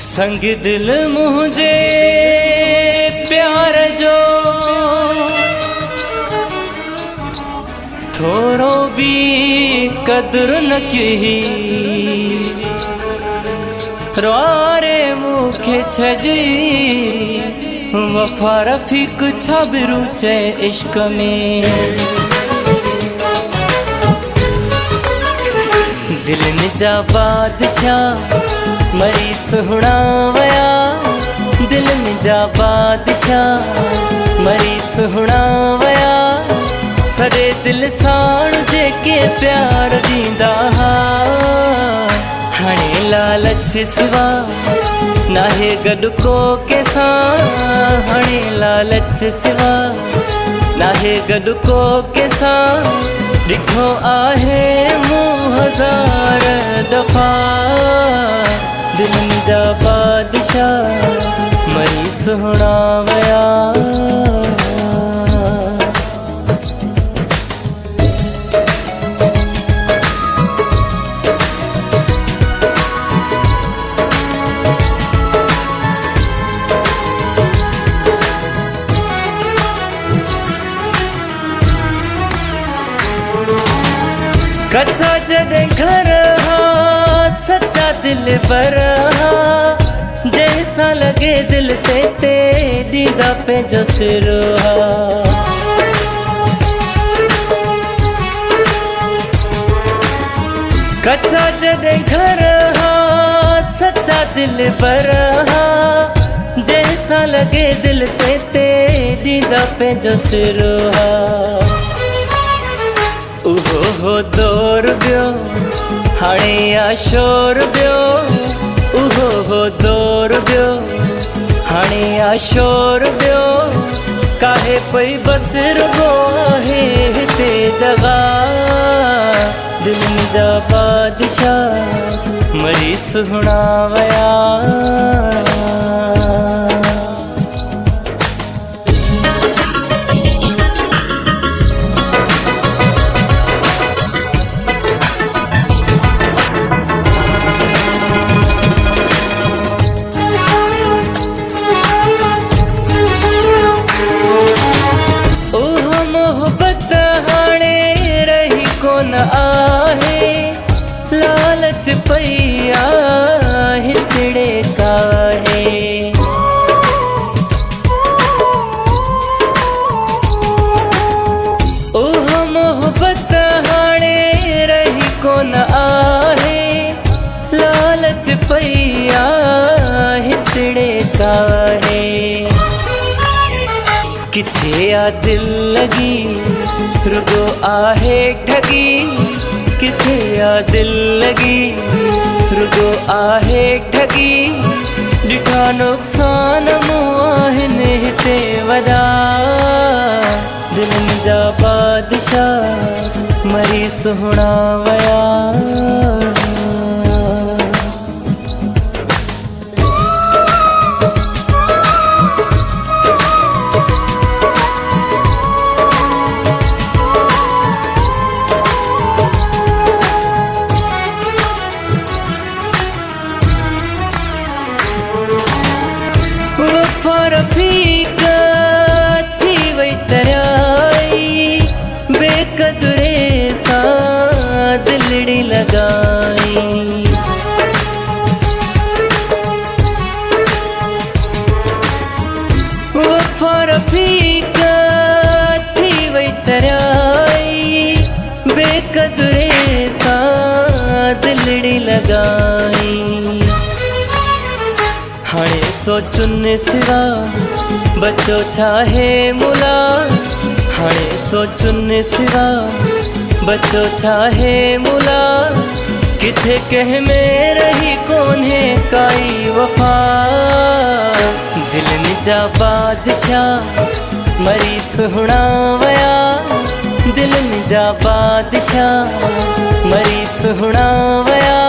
संग दिल मुझे प्यार जो थोरो भी कदर न की रोरे मुखे छजी वफा रफीक छबरू चे इश्क में दिल निजा बादशाह मरी सुहना वया दिल निजा बादशाह मरी सुहना वया सरे दिल साण जेके प्यार दींदा हणे लालच सिवा नाहे गॾु को केसां हणे लालच सिवा नाहे गॾु को केसां ॾिठो आहे मूं हज़ार दफ़ा दिलनि जा बादशाह मरी सुहिणा वया कच्चा जदे घर हा सच्चा दिल पर हा जैसा लगे दिल ते दीदा पे जो सिर हा कच्चा जदे घर हा सच्चा दिल पर हा जैसा लगे दिल ते दीदा पे जो सिर हा उहो हो दौर बियो हाणे आशोर बियो उहो हो दौर बियो हाणे आशोर बियो काहे पई बस रुगो आहे हिते दगा दिलनि जा बादशाह मरी सुहिणा वया लालच पई आहे तिड़े काहे ओह मोहब्बत हाणे रही कोन आहे लालच पई आहे तिड़े काहे किथे आ दिल लगी रुगो आहे ठगी किथे आ दिल लगी रुगो आहे ठगी ॾिठा नुक़सान मूं आहिनि हिते वॾा दिलनि जा बादशाह मरी सुहिणा वया रफीक थी वई चरियाई बेकदरे सां दिलड़ी लगाई वफ़ा रफीक थी वई चरियाई बेकदरे सां दिलड़ी लगाई हाणे सोचुन सिवा बचो छाहे मुला हाणे सोचुन सिवा बचो छाहे मुला किथे कह में रही कोन्हे काई वफा दिलनि जा बादशाह मरी सुहिणा वया दिलनि जा बादशाह मरी सुहिणा वया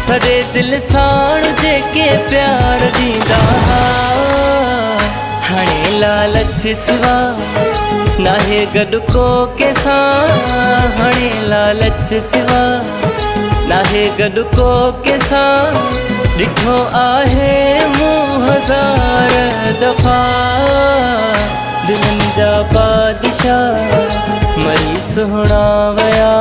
सरे दिल साण जेके प्यार दींदा हणे लालच सिवा नाहे गॾु को केसां हणे लालच सिवा नाहे गॾु को केसां ॾिठो आहे मूं हज़ार दफ़ा दिलनि जा बादशाह मरी सुहिणा वया।